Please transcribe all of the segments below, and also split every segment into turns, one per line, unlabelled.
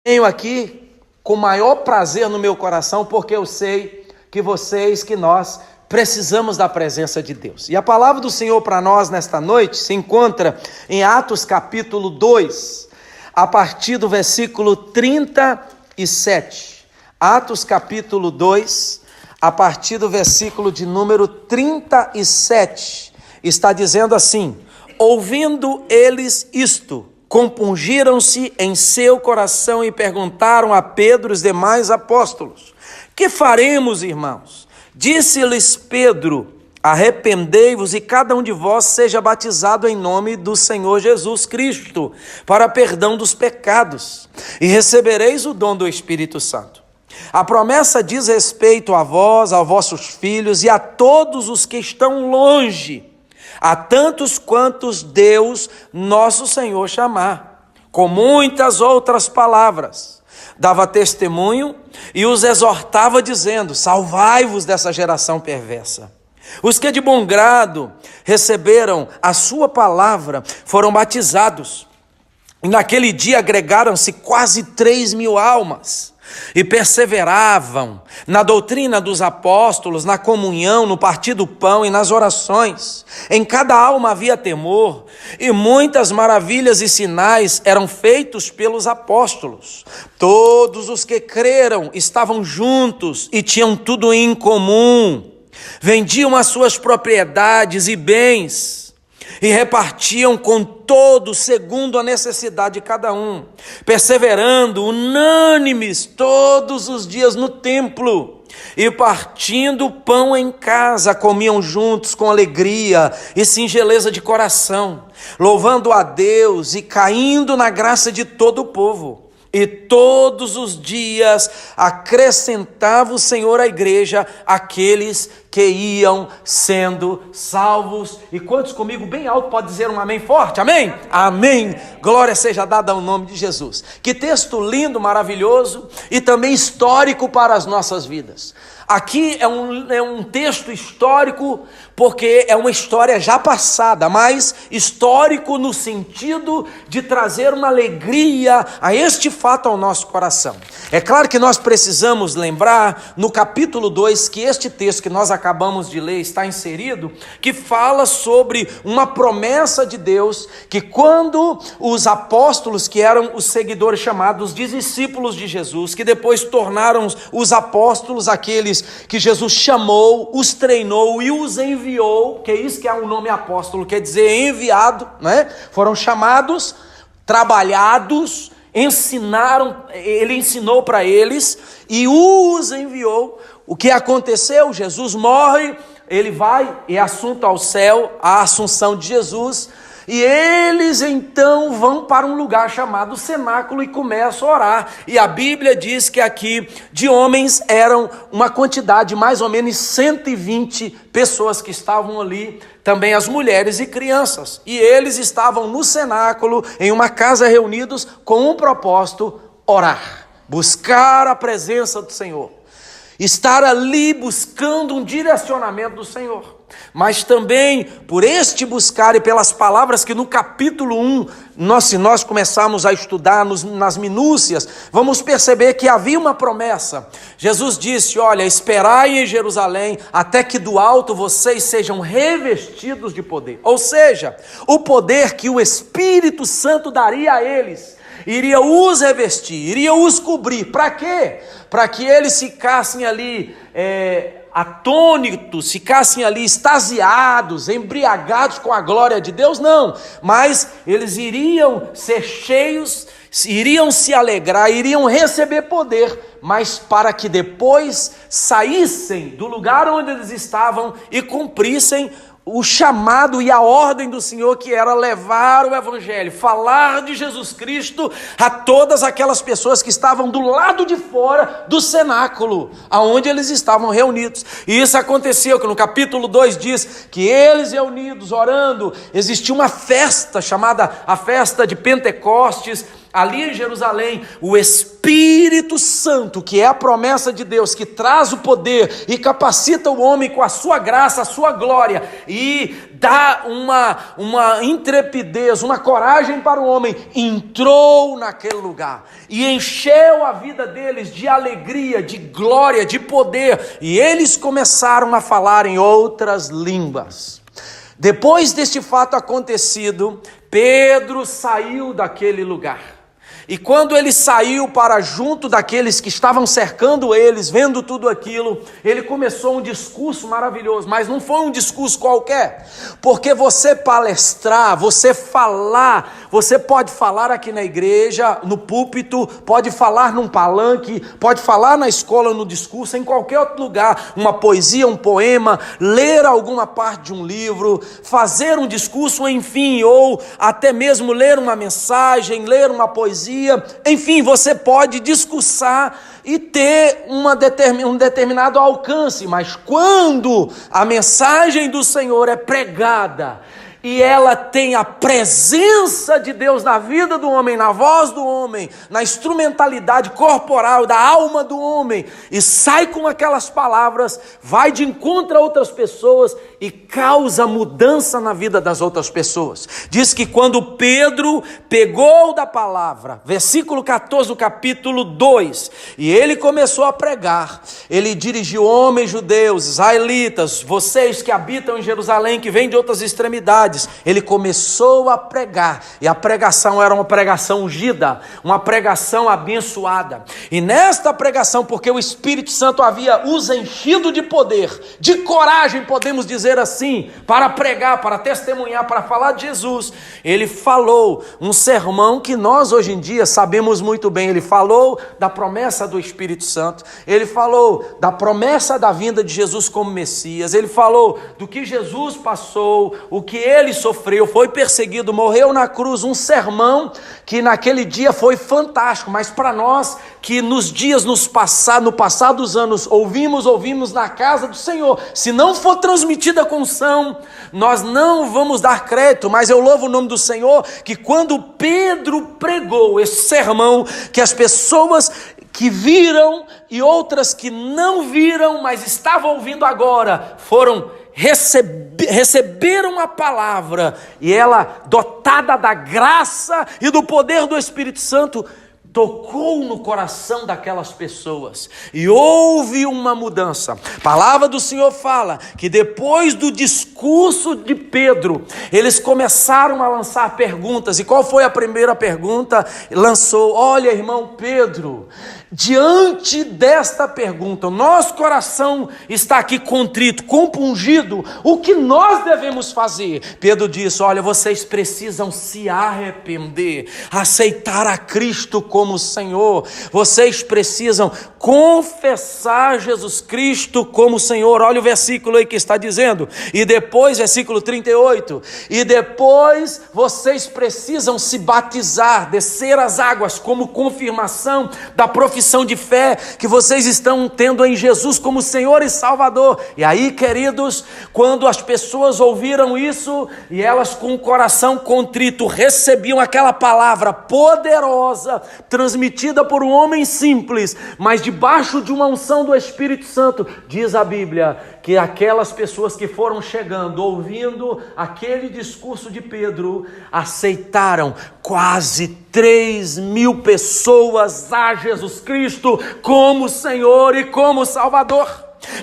Venho aqui com o maior prazer no meu coração, porque eu sei que nós precisamos da presença de Deus. E a palavra do Senhor para nós nesta noite se encontra em Atos capítulo 2, a partir do versículo 37. Atos capítulo 2, a partir do versículo de número 37, está dizendo assim: ouvindo eles isto, compungiram-se em seu coração e perguntaram a Pedro e os demais apóstolos: que faremos, irmãos? Disse-lhes Pedro: arrependei-vos e cada um de vós seja batizado em nome do Senhor Jesus Cristo, para perdão dos pecados, e recebereis o dom do Espírito Santo. A promessa diz respeito a vós, aos vossos filhos e a todos os que estão longe, a tantos quantos Deus, nosso Senhor, chamar. Com muitas outras palavras, dava testemunho e os exortava, dizendo: salvai-vos dessa geração perversa. Os que de bom grado receberam a sua palavra foram batizados. E naquele dia agregaram-se quase 3.000 almas. E perseveravam na doutrina dos apóstolos, na comunhão, no partir do pão e nas orações. Em cada alma havia temor, e muitas maravilhas e sinais eram feitos pelos apóstolos. Todos os que creram estavam juntos e tinham tudo em comum. Vendiam as suas propriedades e bens e repartiam com todos segundo a necessidade de cada um, perseverando unânimes todos os dias no templo e partindo o pão em casa, comiam juntos com alegria e singeleza de coração, louvando a Deus e caindo na graça de todo o povo. E todos os dias acrescentava o Senhor à igreja aqueles que iam sendo salvos. E quantos comigo bem alto pode dizer um amém forte? Amém? Amém. Glória seja dada ao nome de Jesus. Que texto lindo, maravilhoso e também histórico para as nossas vidas. Aqui é um texto histórico, porque é uma história já passada, mas histórico no sentido de trazer uma alegria a este fato ao nosso coração. É claro que nós precisamos lembrar, no capítulo 2, que este texto que nós acabamos de ler está inserido, que fala sobre uma promessa de Deus, que quando os apóstolos, que eram os seguidores chamados discípulos de Jesus, que depois tornaram os apóstolos aqueles que Jesus chamou, os treinou e os enviou, que é isso que é o nome apóstolo, quer dizer enviado, né? Foram chamados, trabalhados, ensinaram, ele ensinou para eles e os enviou. O que aconteceu? Jesus morre, ele vai, é assunto ao céu, a assunção de Jesus, e eles então vão para um lugar chamado cenáculo e começam a orar. E a Bíblia diz que aqui de homens eram uma quantidade mais ou menos 120 pessoas que estavam ali, também as mulheres e crianças. E eles estavam no cenáculo, em uma casa reunidos com um propósito: orar, buscar a presença do Senhor, estar ali buscando um direcionamento do Senhor. Mas também por este buscar e pelas palavras que no capítulo 1, se nós começarmos a estudar nas minúcias, vamos perceber que havia uma promessa. Jesus disse: olha, esperai em Jerusalém até que do alto vocês sejam revestidos de poder. Ou seja, o poder que o Espírito Santo daria a eles, iria os revestir, iria os cobrir. Para quê? Para que eles ficassem ali atônitos, ficassem ali extasiados, embriagados com a glória de Deus? Não, mas eles iriam ser cheios, iriam se alegrar, iriam receber poder, mas para que depois saíssem do lugar onde eles estavam e cumprissem o chamado e a ordem do Senhor, que era levar o evangelho, falar de Jesus Cristo a todas aquelas pessoas que estavam do lado de fora do cenáculo, aonde eles estavam reunidos. E isso aconteceu, que no capítulo 2 diz que eles reunidos, orando, existia uma festa chamada a festa de Pentecostes, ali em Jerusalém, o Espírito Santo, que é a promessa de Deus, que traz o poder e capacita o homem com a sua graça, a sua glória, e dá uma intrepidez, uma coragem para o homem, entrou naquele lugar e encheu a vida deles de alegria, de glória, de poder, e eles começaram a falar em outras línguas. Depois deste fato acontecido, Pedro saiu daquele lugar. E quando ele saiu para junto daqueles que estavam cercando eles, vendo tudo aquilo, ele começou um discurso maravilhoso, mas não foi um discurso qualquer, porque você palestrar, você falar, você pode falar aqui na igreja, no púlpito, pode falar num palanque, pode falar na escola, no discurso, em qualquer outro lugar, uma poesia, um poema, ler alguma parte de um livro, fazer um discurso, enfim, ou até mesmo ler uma mensagem, ler uma poesia, enfim, você pode discursar e ter um determinado alcance, mas quando a mensagem do Senhor é pregada, e ela tem a presença de Deus na vida do homem, na voz do homem, na instrumentalidade corporal da alma do homem, e sai com aquelas palavras, vai de encontro a outras pessoas e causa mudança na vida das outras pessoas. Diz que quando Pedro pegou da palavra, versículo 14 do capítulo 2, e ele começou a pregar, ele dirigiu: homens judeus, israelitas, vocês que habitam em Jerusalém, que vêm de outras extremidades. Ele começou a pregar, e a pregação era uma pregação ungida, uma pregação abençoada, e nesta pregação, porque o Espírito Santo havia os enchido de poder, de coragem, podemos dizer assim, para pregar, para testemunhar, para falar de Jesus, ele falou um sermão que nós hoje em dia sabemos muito bem. Ele falou da promessa do Espírito Santo, ele falou da promessa da vinda de Jesus como Messias, ele falou do que Jesus passou, o que ele sofreu, foi perseguido, morreu na cruz, um sermão que naquele dia foi fantástico, mas para nós que nos dias no passado dos anos ouvimos na casa do Senhor, se não for transmitida com unção, nós não vamos dar crédito, mas eu louvo o nome do Senhor, que quando Pedro pregou esse sermão, que as pessoas que viram e outras que não viram, mas estavam ouvindo agora, receberam a palavra, e ela, dotada da graça e do poder do Espírito Santo, tocou no coração daquelas pessoas, e houve uma mudança. A palavra do Senhor fala que depois do discurso de Pedro, eles começaram a lançar perguntas, e qual foi a primeira pergunta? Lançou: olha, irmão Pedro, diante desta pergunta, o nosso coração está aqui contrito, compungido, o que nós devemos fazer? Pedro disse: olha, vocês precisam se arrepender, aceitar a Cristo como Senhor, vocês precisam confessar Jesus Cristo como Senhor. Olha o versículo aí que está dizendo, e depois, versículo 38, e depois vocês precisam se batizar, descer as águas como confirmação da profissão de fé que vocês estão tendo em Jesus como Senhor e Salvador. E aí, queridos, quando as pessoas ouviram isso, e elas com o coração contrito recebiam aquela palavra poderosa, transmitida por um homem simples, mas debaixo de uma unção do Espírito Santo, diz a Bíblia que aquelas pessoas que foram chegando, ouvindo aquele discurso de Pedro, aceitaram. Quase 3.000 pessoas a Jesus Cristo como Senhor e como Salvador.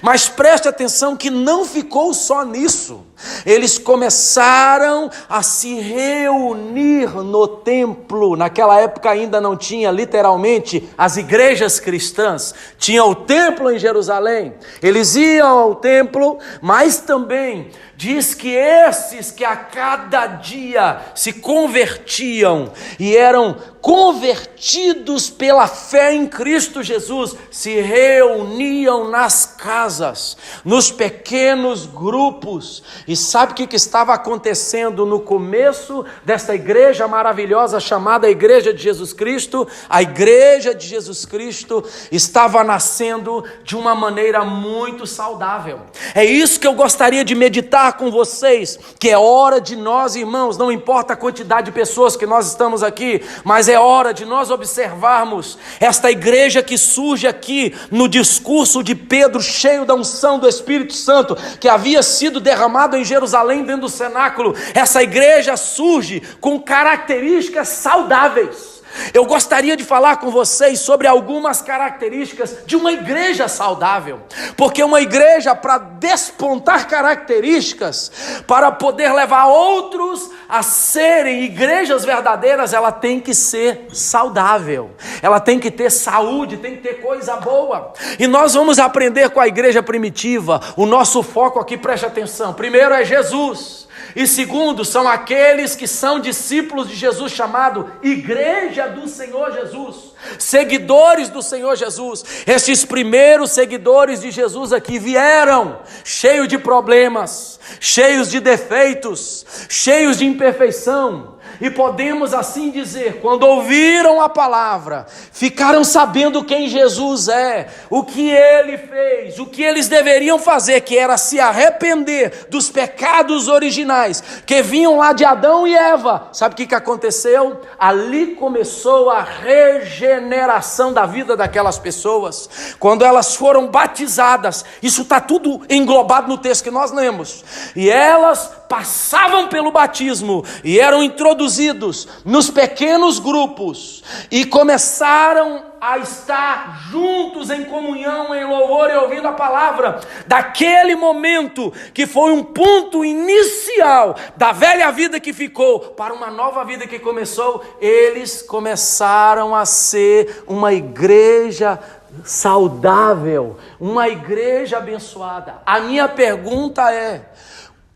Mas preste atenção que não ficou só nisso. Eles começaram a se reunir no templo. Naquela época ainda não tinha literalmente as igrejas cristãs. Tinha o templo em Jerusalém. Eles iam ao templo, mas também diz que esses que a cada dia se convertiam e eram convertidos pela fé em Cristo Jesus, se reuniam nas casas, nos pequenos grupos, E sabe o que estava acontecendo no começo desta igreja maravilhosa chamada Igreja de Jesus Cristo? A Igreja de Jesus Cristo estava nascendo de uma maneira muito saudável. É isso que eu gostaria de meditar com vocês, que é hora de nós, irmãos, não importa a quantidade de pessoas que nós estamos aqui, mas é hora de nós observarmos esta igreja que surge aqui no discurso de Pedro, cheio da unção do Espírito Santo, que havia sido derramado em Jerusalém dentro do cenáculo. Essa igreja surge com características saudáveis. Eu gostaria de falar com vocês sobre algumas características de uma igreja saudável, porque uma igreja, para despontar características, para poder levar outros a serem igrejas verdadeiras, ela tem que ser saudável, ela tem que ter saúde, tem que ter coisa boa. E nós vamos aprender com a igreja primitiva. O nosso foco aqui, preste atenção, primeiro é Jesus. E segundo, são aqueles que são discípulos de Jesus, chamado Igreja do Senhor Jesus, seguidores do Senhor Jesus. Estes primeiros seguidores de Jesus aqui vieram cheios de problemas, cheios de defeitos, cheios de imperfeição. E podemos assim dizer, quando ouviram a palavra, ficaram sabendo quem Jesus é, o que Ele fez, o que eles deveriam fazer, que era se arrepender dos pecados originais, que vinham lá de Adão e Eva. Sabe o que aconteceu? Ali começou a regeneração da vida daquelas pessoas, quando elas foram batizadas. Isso está tudo englobado no texto que nós lemos. E elas passavam pelo batismo e eram introduzidos nos pequenos grupos e começaram a estar juntos em comunhão, em louvor e ouvindo a palavra. Daquele momento que foi um ponto inicial da velha vida que ficou para uma nova vida que começou, eles começaram a ser uma igreja saudável, uma igreja abençoada. A minha pergunta é: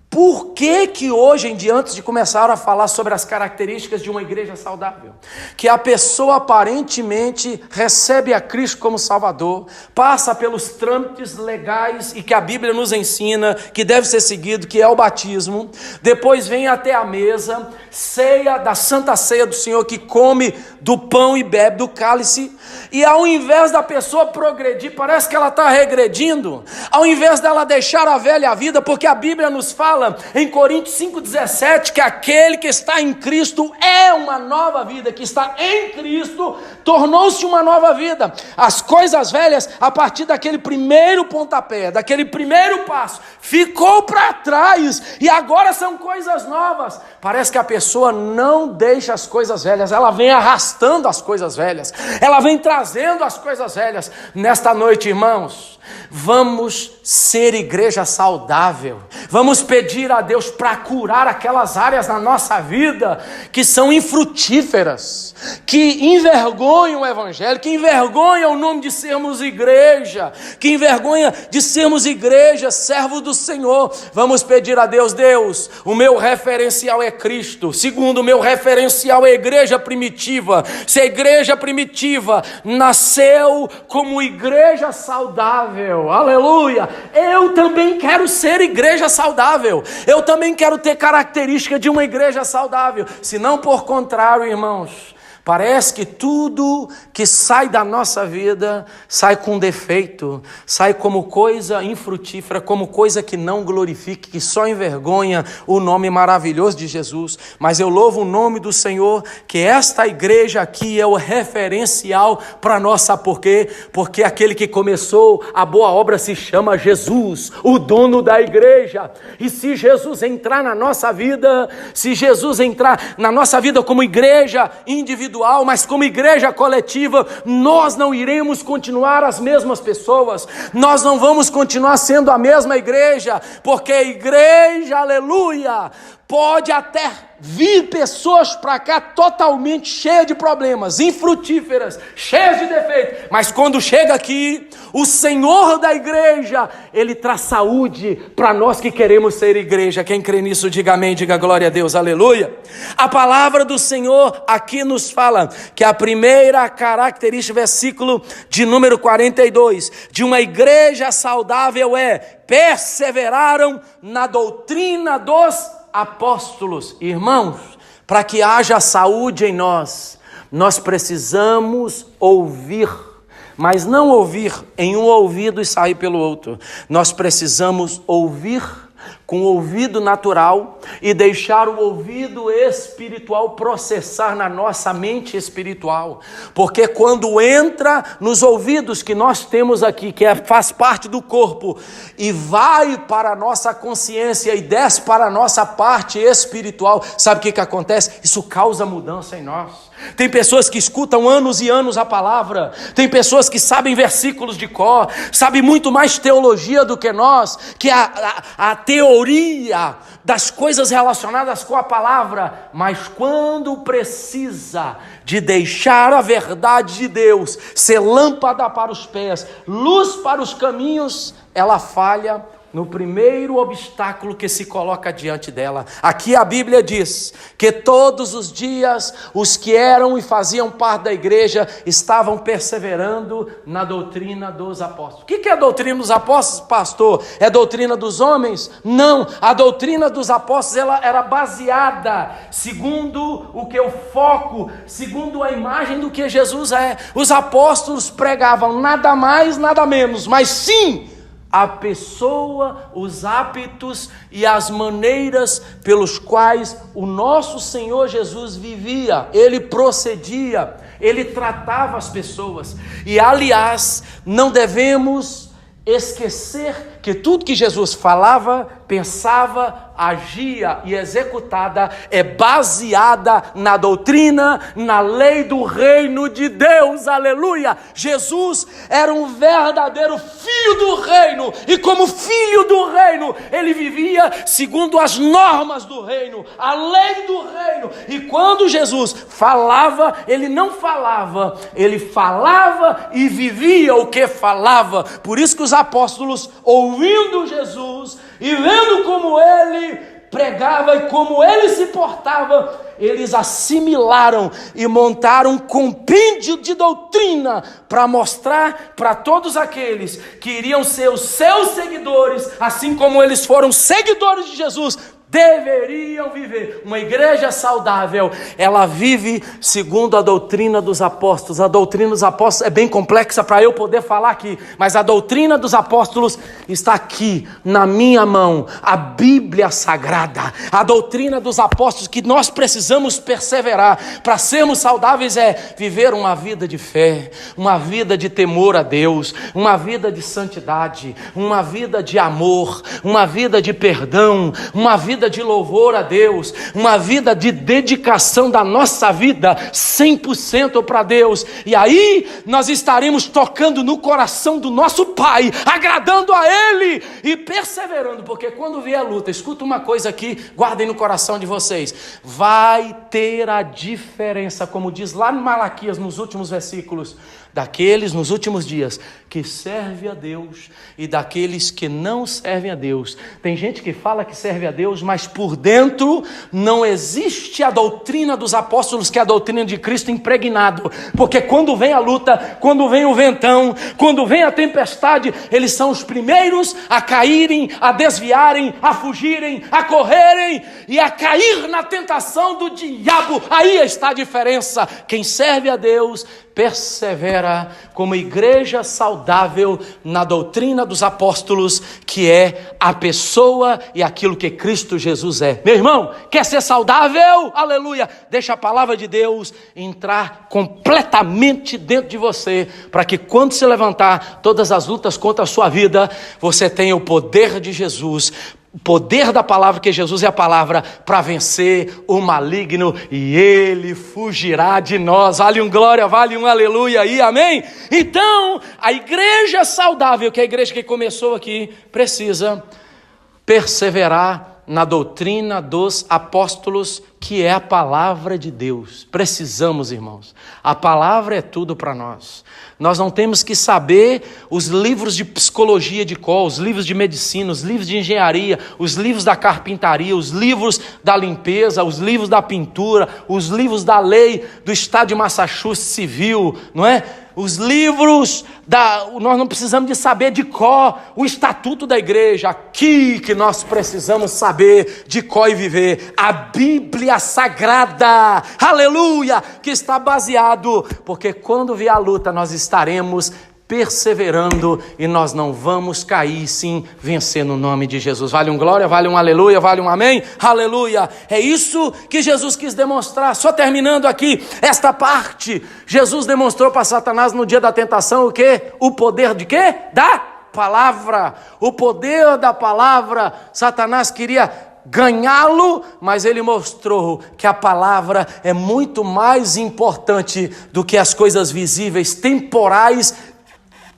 por que hoje em dia, antes de começar a falar sobre as características de uma igreja saudável, que a pessoa aparentemente recebe a Cristo como Salvador, passa pelos trâmites legais e que a Bíblia nos ensina que deve ser seguido, que é o batismo, depois vem até a mesa, ceia da Santa Ceia do Senhor, que come do pão e bebe do cálice, e ao invés da pessoa progredir, parece que ela está regredindo, ao invés dela deixar a velha vida, porque a Bíblia nos fala em Coríntios 5,17 que aquele que está em Cristo é uma nova vida, que está em Cristo tornou-se uma nova vida. As coisas velhas, a partir daquele primeiro pontapé, daquele primeiro passo, ficou para trás e agora são coisas novas. Parece que a pessoa não deixa as coisas velhas, ela vem arrastando as coisas velhas, ela vem trazendo as coisas velhas. Nesta noite, irmãos, vamos ser igreja saudável, vamos pedir a Deus para curar aquelas áreas na nossa vida que são infrutíferas, que envergonham o evangelho, que envergonham o nome de sermos igreja, que envergonha de sermos igreja, servo do Senhor. Vamos pedir a Deus: Deus, o meu referencial é Cristo. Segundo, o meu referencial é a igreja primitiva. Se a igreja primitiva nasceu como igreja saudável, aleluia, eu também quero ser igreja saudável, eu também quero ter característica de uma igreja saudável. Se não, por contrário, irmãos, parece que tudo que sai da nossa vida sai com defeito, sai como coisa infrutífera, como coisa que não glorifique, que só envergonha o nome maravilhoso de Jesus. Mas eu louvo o nome do Senhor, que esta igreja aqui é o referencial para nós. Sabe por quê? Porque aquele que começou a boa obra se chama Jesus, o dono da igreja. E se Jesus entrar na nossa vida, se Jesus entrar na nossa vida como igreja individual, mas como igreja coletiva, nós não iremos continuar as mesmas pessoas, nós não vamos continuar sendo a mesma igreja, porque a igreja, aleluia, pode até vir pessoas para cá totalmente cheias de problemas, infrutíferas, cheias de defeitos, mas quando chega aqui, o Senhor da igreja, Ele traz saúde para nós que queremos ser igreja. Quem crê nisso, diga amém, diga glória a Deus, aleluia. A palavra do Senhor aqui nos fala que a primeira característica, versículo de número 42, de uma igreja saudável é: perseveraram na doutrina dos apóstolos. Irmãos, para que haja saúde em nós, nós precisamos ouvir, mas não ouvir em um ouvido e sair pelo outro. Nós precisamos ouvir com o ouvido natural e deixar o ouvido espiritual processar na nossa mente espiritual. Porque quando entra nos ouvidos que nós temos aqui, que faz parte do corpo, e vai para a nossa consciência e desce para a nossa parte espiritual, sabe o que acontece? Isso causa mudança em nós. Tem pessoas que escutam anos e anos a palavra, tem pessoas que sabem versículos de cor, sabem muito mais teologia do que nós, que a teoria das coisas relacionadas com a palavra, mas quando precisa de deixar a verdade de Deus ser lâmpada para os pés, luz para os caminhos, ela falha no primeiro obstáculo que se coloca diante dela. Aqui a Bíblia diz que todos os dias os que eram e faziam parte da igreja estavam perseverando na doutrina dos apóstolos. O que é a doutrina dos apóstolos, pastor? É doutrina dos homens? Não, a doutrina dos apóstolos ela era baseada segundo o que eu foco, segundo a imagem do que Jesus é. Os apóstolos pregavam nada mais, nada menos, mas sim a pessoa, os hábitos e as maneiras pelos quais o nosso Senhor Jesus vivia. Ele procedia, ele tratava as pessoas. E aliás, não devemos esquecer que tudo que Jesus falava, pensava, agia e executada é baseada na doutrina, na lei do reino de Deus, aleluia. Jesus era um verdadeiro filho do reino, e como filho do reino, ele vivia segundo as normas do reino, a lei do reino. E quando Jesus falava, ele não falava, ele falava e vivia o que falava. Por isso que os apóstolos, ouvindo Jesus e vendo como ele pregava e como ele se portava, eles assimilaram e montaram um compêndio de doutrina para mostrar para todos aqueles que iriam ser os seus seguidores, assim como eles foram seguidores de Jesus, deveriam viver. Uma igreja saudável, ela vive segundo a doutrina dos apóstolos. A doutrina dos apóstolos é bem complexa para eu poder falar aqui, mas a doutrina dos apóstolos está aqui na minha mão, a Bíblia Sagrada. A doutrina dos apóstolos que nós precisamos perseverar para sermos saudáveis é viver uma vida de fé, uma vida de temor a Deus, uma vida de santidade, uma vida de amor, uma vida de perdão, uma vida de louvor a Deus, uma vida de dedicação da nossa vida 100% para Deus. E aí nós estaremos tocando no coração do nosso Pai, agradando a Ele e perseverando, porque quando vier a luta, escuta uma coisa aqui, guardem no coração de vocês, vai ter a diferença, como diz lá no Malaquias, nos últimos versículos, daqueles nos últimos dias que serve a Deus e daqueles que não servem a Deus. Tem gente que fala que serve a Deus, mas por dentro não existe a doutrina dos apóstolos, que é a doutrina de Cristo impregnado, porque quando vem a luta, quando vem o ventão, quando vem a tempestade, eles são os primeiros a caírem, a desviarem, a fugirem, a correrem e a cair na tentação do diabo. Aí está a diferença. Quem serve a Deus persevera como igreja saudável na doutrina dos apóstolos, que é a pessoa e aquilo que Cristo Jesus é. Meu irmão, quer ser saudável? Aleluia! Deixa a palavra de Deus entrar completamente dentro de você, para que quando se levantar todas as lutas contra a sua vida, você tenha o poder de Jesus, o poder da palavra, que Jesus é a palavra, para vencer o maligno, e ele fugirá de nós. Vale um glória, vale um aleluia aí, amém? Então, a igreja saudável, que é a igreja que começou aqui, precisa perseverar na doutrina dos apóstolos, que é a palavra de Deus. Precisamos, irmãos. A palavra é tudo para nós. Nós não temos que saber os livros de psicologia de cor, os livros de medicina, os livros de engenharia, os livros da carpintaria, os livros da limpeza, os livros da pintura, os livros da lei do estado de Massachusetts civil, não é? Os livros nós não precisamos de saber de cor o estatuto da igreja. Aqui que nós precisamos saber de cor e viver a Bíblia Sagrada, aleluia, que está baseado, porque quando vier a luta nós estaremos perseverando e nós não vamos cair, sim, vencer no nome de Jesus. Vale um glória, vale um aleluia, vale um amém, aleluia. É isso que Jesus quis demonstrar. Só terminando aqui esta parte, Jesus demonstrou para Satanás no dia da tentação o quê? O poder de quê? Da palavra. O poder da palavra. Satanás queria ganhá-lo, mas ele mostrou que a palavra é muito mais importante do que as coisas visíveis, temporais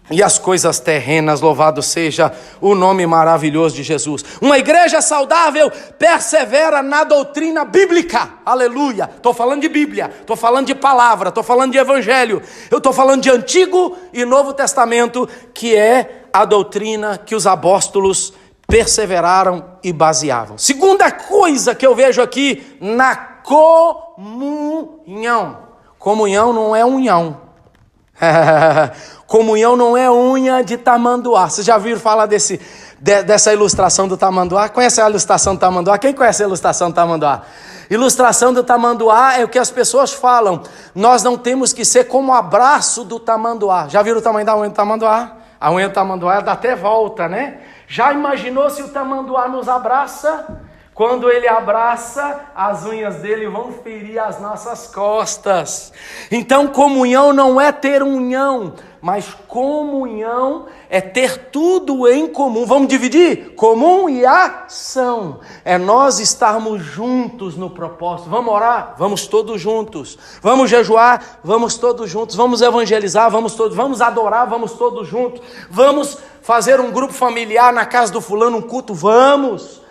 e as coisas terrenas. Louvado seja o nome maravilhoso de Jesus. Uma igreja saudável persevera na doutrina bíblica, aleluia. Estou falando de Bíblia, estou falando de palavra, estou falando de evangelho, eu estou falando de Antigo e Novo Testamento, que é a doutrina que os apóstolos perseveraram e baseavam. Segunda coisa que eu vejo aqui, na comunhão. Comunhão não é unhão. Comunhão não é unha de tamanduá. Vocês já viram falar dessa ilustração do tamanduá? Conhece a ilustração do tamanduá? Quem conhece a ilustração do tamanduá? Ilustração do tamanduá é o que as pessoas falam. Nós não temos que ser como o abraço do tamanduá. Já viram o tamanho da unha do tamanduá? A unha do tamanduá dá até volta, né? Já imaginou se o tamanduá nos abraça? Quando ele abraça, as unhas dele vão ferir as nossas costas. Então comunhão não é ter união, mas comunhão é ter tudo em comum. Vamos dividir? Comum e ação. É nós estarmos juntos no propósito. Vamos orar? Vamos todos juntos. Vamos jejuar? Vamos todos juntos. Vamos evangelizar? Vamos todos. Vamos adorar? Vamos todos juntos. Vamos fazer um grupo familiar na casa do fulano, um culto? Vamos.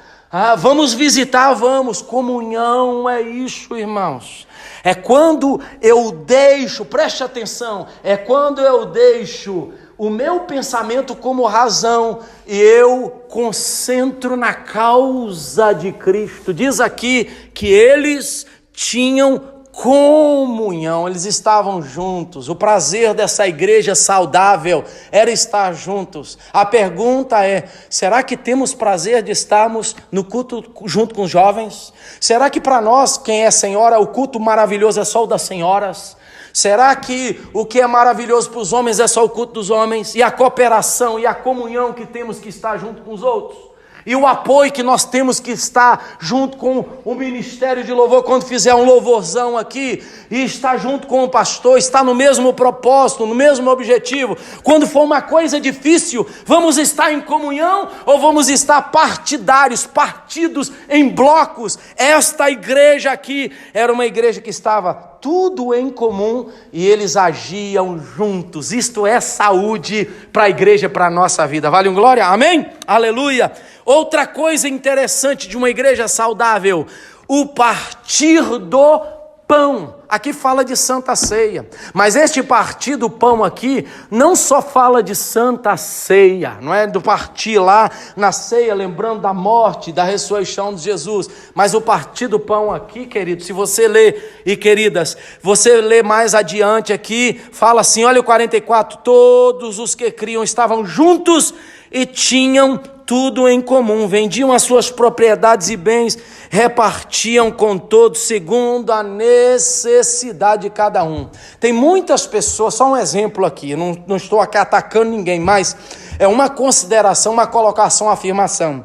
Vamos visitar? Vamos. Comunhão é isso, irmãos. É quando eu deixo, preste atenção, é quando eu deixo o meu pensamento como razão e eu concentro na causa de Cristo. Diz aqui que eles tinham comunhão, eles estavam juntos. O prazer dessa igreja saudável era estar juntos. A pergunta é: será que temos prazer de estarmos no culto junto com os jovens? Será que para nós, quem é senhora, o culto maravilhoso é só o das senhoras? Será que o que é maravilhoso para os homens é só o culto dos homens? E a cooperação e a comunhão que temos que estar junto com os outros? E o apoio que nós temos que estar junto com o ministério de louvor, quando fizer um louvorzão aqui, e estar junto com o pastor, estar no mesmo propósito, no mesmo objetivo. Quando for uma coisa difícil, vamos estar em comunhão ou vamos estar partidários, partidos em blocos? Esta igreja aqui era uma igreja que estava tudo em comum e eles agiam juntos. Isto é saúde para a igreja, para a nossa vida. Vale um glória? Amém? Aleluia! Outra coisa interessante de uma igreja saudável, o partir do pão. Aqui fala de Santa Ceia, mas este partir do pão aqui não só fala de Santa Ceia, não é do partir lá na ceia, lembrando da morte, da ressurreição de Jesus, mas o partir do pão aqui, querido, se você ler, e queridas, você lê mais adiante aqui, fala assim, olha o 44, todos os que criam estavam juntos e tinham tudo em comum, vendiam as suas propriedades e bens, repartiam com todos segundo a necessidade de cada um. Tem muitas pessoas, só um exemplo aqui, não estou aqui atacando ninguém, mas é uma consideração, uma colocação, uma afirmação.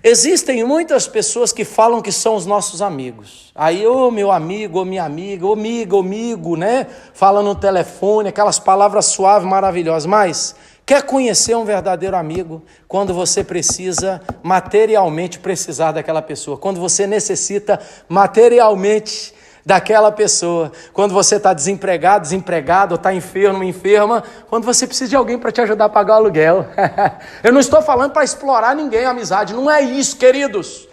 Existem muitas pessoas que falam que são os nossos amigos. Aí, ô meu amigo, ô minha amiga, ô amigo, né? Fala no telefone, aquelas palavras suaves, maravilhosas, mas quer conhecer um verdadeiro amigo quando você precisa materialmente precisar daquela pessoa, quando você necessita materialmente daquela pessoa, quando você está desempregado, desempregado, ou está enfermo, enferma, quando você precisa de alguém para te ajudar a pagar o aluguel. Eu não estou falando para explorar ninguém, a amizade, não é isso, queridos.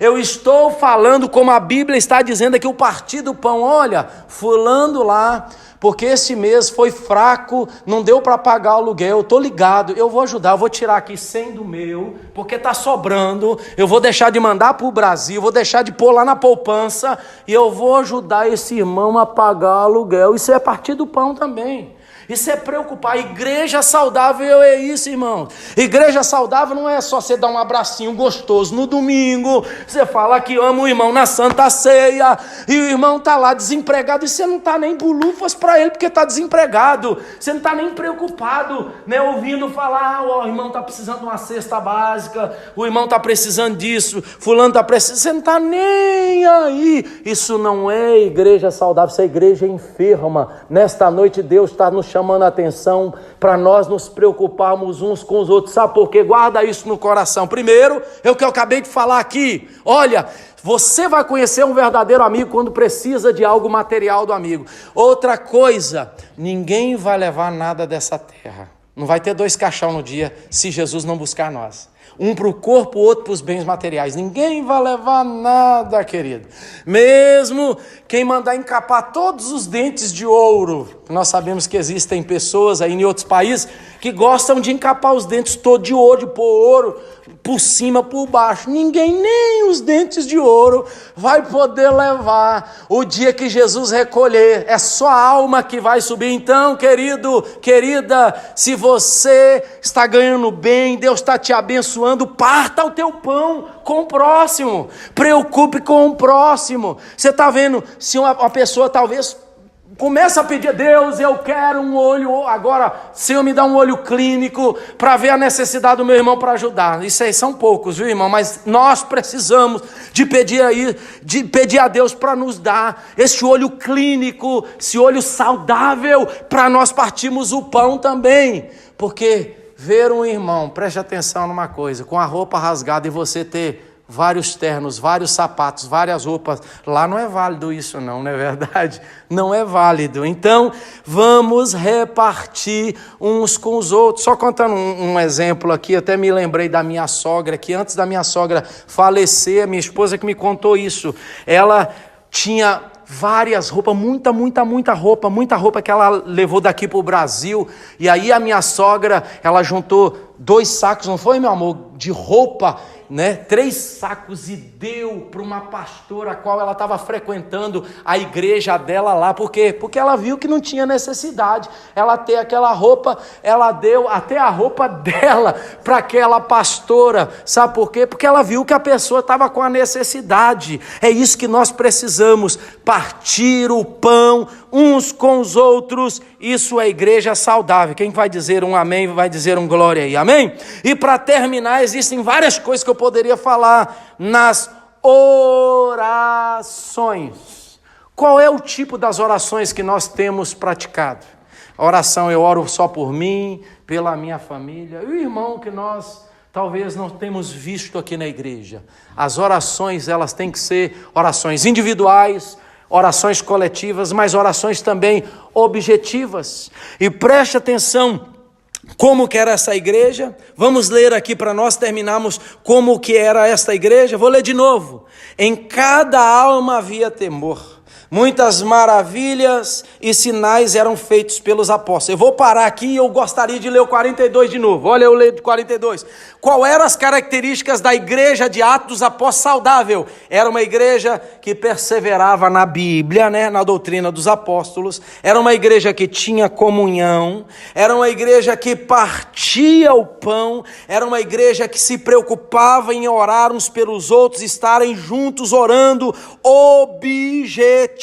Eu estou falando como a Bíblia está dizendo aqui, o partir do pão. Olha, fulano lá, porque esse mês foi fraco, não deu para pagar o aluguel, eu estou ligado, eu vou ajudar, eu vou tirar aqui 100 do meu, porque está sobrando, eu vou deixar de mandar para o Brasil, vou deixar de pôr lá na poupança, e eu vou ajudar esse irmão a pagar o aluguel. Isso é partir do pão também. Isso é preocupar. Igreja saudável é isso, irmão. Igreja saudável não é só você dar um abracinho gostoso no domingo, você fala que ama o irmão na Santa Ceia, e o irmão está lá desempregado, e você não está nem bolufas para ele, porque está desempregado, você não está nem preocupado, né, ouvindo falar, o irmão está precisando de uma cesta básica, o irmão está precisando disso, fulano está precisando, você não está nem aí. Isso não é igreja saudável, isso é igreja enferma. Nesta noite Deus está nos chamando a atenção para nós nos preocuparmos uns com os outros. Sabe por quê? Guarda isso no coração. Primeiro, é o que eu acabei de falar aqui. Olha, você vai conhecer um verdadeiro amigo quando precisa de algo material do amigo. Outra coisa, ninguém vai levar nada dessa terra. Não vai ter 2 caixão no dia se Jesus não buscar nós. Um para o corpo, o outro para os bens materiais. Ninguém vai levar nada, querido. Mesmo quem mandar encapar todos os dentes de ouro. Nós sabemos que existem pessoas aí em outros países que gostam de encapar os dentes todos de ouro, de pôr ouro por cima, por baixo. Ninguém, nem os dentes de ouro, vai poder levar o dia que Jesus recolher. É só a alma que vai subir. Então, querido, querida, se você está ganhando bem, Deus está te abençoando, parta o teu pão com o próximo. Preocupe com o próximo. Você está vendo, se uma pessoa talvez começa a pedir a Deus, eu quero um olho, agora, Senhor, me dá um olho clínico para ver a necessidade do meu irmão para ajudar. Isso aí são poucos, viu, irmão? Mas nós precisamos de pedir a Deus para nos dar esse olho clínico, esse olho saudável, para nós partirmos o pão também. Porque ver um irmão, preste atenção numa coisa, com a roupa rasgada e você ter vários ternos, vários sapatos, várias roupas, lá não é válido isso não é verdade? Não é válido. Então, vamos repartir uns com os outros. Só contando um exemplo aqui, até me lembrei da minha sogra, que antes da minha sogra falecer, a minha esposa que me contou isso, ela tinha várias roupas, muita roupa que ela levou daqui para o Brasil, e aí a minha sogra, ela juntou 2 sacos, não foi, meu amor, de roupa, né? 3 sacos, e deu para uma pastora a qual ela estava frequentando a igreja dela lá. Por quê? Porque ela viu que não tinha necessidade ela ter aquela roupa, ela deu até a roupa dela para aquela pastora. Sabe por quê? Porque ela viu que a pessoa estava com a necessidade. É isso que nós precisamos, partir o pão uns com os outros. Isso é igreja saudável. Quem vai dizer um amém, vai dizer um glória aí, amém? E para terminar, existem várias coisas que eu poderia falar nas orações. Qual é o tipo das orações que nós temos praticado? A oração, eu oro só por mim, pela minha família, e o irmão que nós talvez não temos visto aqui na igreja. As orações, elas têm que ser orações individuais, orações coletivas, mas orações também objetivas. E preste atenção, como que era essa igreja? Vamos ler aqui para nós terminarmos como que era esta igreja. Vou ler de novo. Em cada alma havia temor. Muitas maravilhas e sinais eram feitos pelos apóstolos. Eu vou parar aqui e eu gostaria de ler o 42 de novo. Olha, eu leio o 42. Qual eram as características da igreja de Atos dos Apóstolos saudável? Era uma igreja que perseverava na Bíblia, né, na doutrina dos apóstolos. Era uma igreja que tinha comunhão. Era uma igreja que partia o pão. Era uma igreja que se preocupava em orar uns pelos outros, estarem juntos orando objetivamente.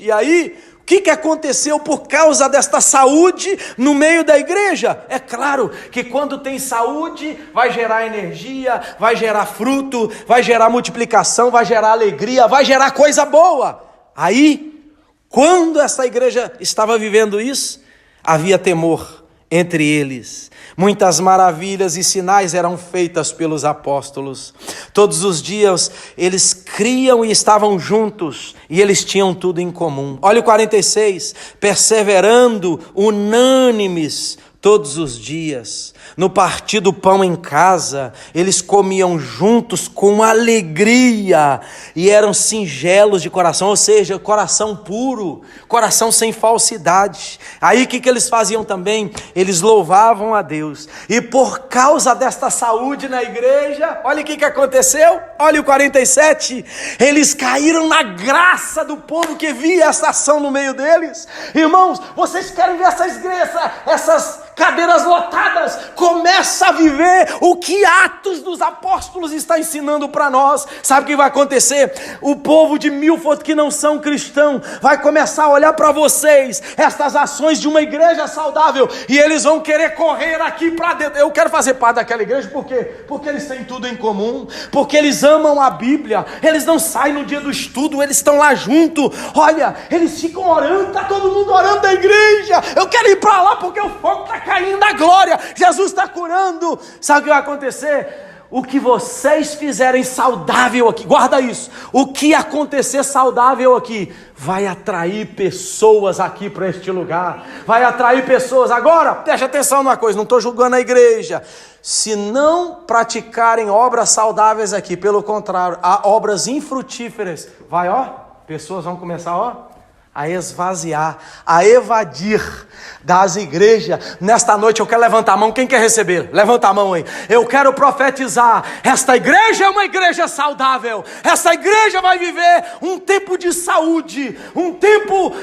E aí, o que aconteceu por causa desta saúde no meio da igreja? É claro que quando tem saúde, vai gerar energia, vai gerar fruto, vai gerar multiplicação, vai gerar alegria, vai gerar coisa boa. Aí, quando essa igreja estava vivendo isso, havia temor entre eles. Muitas maravilhas e sinais eram feitas pelos apóstolos. Todos os dias eles criam e estavam juntos, e eles tinham tudo em comum. Olha o 46, perseverando unânimes todos os dias, no partir do pão em casa, eles comiam juntos com alegria e eram singelos de coração, ou seja, coração puro, coração sem falsidade. Aí o que eles faziam também? Eles louvavam a Deus, e por causa desta saúde na igreja, olha o que aconteceu, olha o 47, eles caíram na graça do povo que via essa ação no meio deles. Irmãos, vocês querem ver essa igreja, essas cadeiras lotadas? Começa a viver o que Atos dos Apóstolos está ensinando para nós. Sabe o que vai acontecer? O povo de Milford que não são cristãos vai começar a olhar para vocês, estas ações de uma igreja saudável, e eles vão querer correr aqui para dentro. Eu quero fazer parte daquela igreja, por quê? Porque eles têm tudo em comum, porque eles amam a Bíblia, eles não saem no dia do estudo, eles estão lá junto, olha, eles ficam orando, está todo mundo orando da igreja. Eu quero ir para lá porque o fogo está caindo, a glória, Jesus está curando. Sabe o que vai acontecer? O que vocês fizerem saudável aqui, guarda isso, o que acontecer saudável aqui, vai atrair pessoas aqui para este lugar, vai atrair pessoas. Agora, preste atenção numa coisa, não estou julgando a igreja, se não praticarem obras saudáveis aqui, pelo contrário, há obras infrutíferas, pessoas vão começar, a esvaziar, a evadir das igrejas. Nesta noite eu quero levantar a mão. Quem quer receber? Levanta a mão aí. Eu quero profetizar. Esta igreja é uma igreja saudável. Essa igreja vai viver um tempo de saúde, um tempo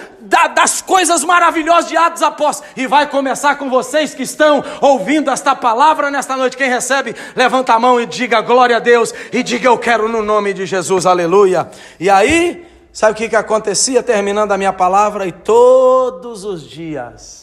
das coisas maravilhosas de Atos Apóstolos. E vai começar com vocês que estão ouvindo esta palavra nesta noite. Quem recebe, levanta a mão e diga glória a Deus, e diga eu quero no nome de Jesus, aleluia. E aí, sabe o que acontecia? Terminando a minha palavra, e todos os dias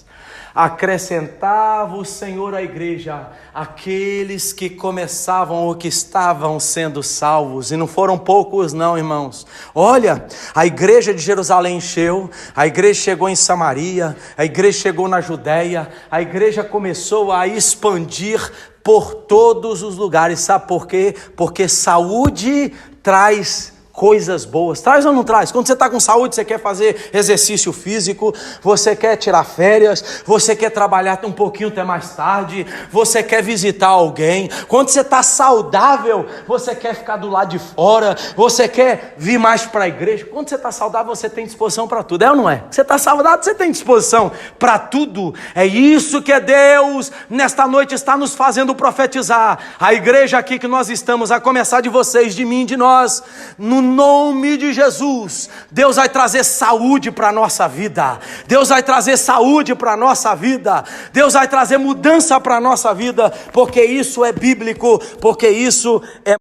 acrescentava o Senhor à igreja aqueles que começavam ou que estavam sendo salvos, e não foram poucos não, irmãos. Olha, a igreja de Jerusalém encheu, a igreja chegou em Samaria, a igreja chegou na Judéia, a igreja começou a expandir por todos os lugares. Sabe por quê? Porque saúde traz coisas boas. Traz ou não traz? Quando você está com saúde, você quer fazer exercício físico, você quer tirar férias, você quer trabalhar um pouquinho até mais tarde, você quer visitar alguém. Quando você está saudável, você quer ficar do lado de fora, você quer vir mais para a igreja. Quando você está saudável, você tem disposição para tudo, é ou não é? Você está saudável, você tem disposição para tudo. É isso que Deus nesta noite está nos fazendo profetizar. A igreja aqui que nós estamos, a começar de vocês, de mim, de nós, no nome de Jesus, Deus vai trazer saúde para a nossa vida, Deus vai trazer saúde para a nossa vida, Deus vai trazer mudança para a nossa vida, porque isso é bíblico, porque isso é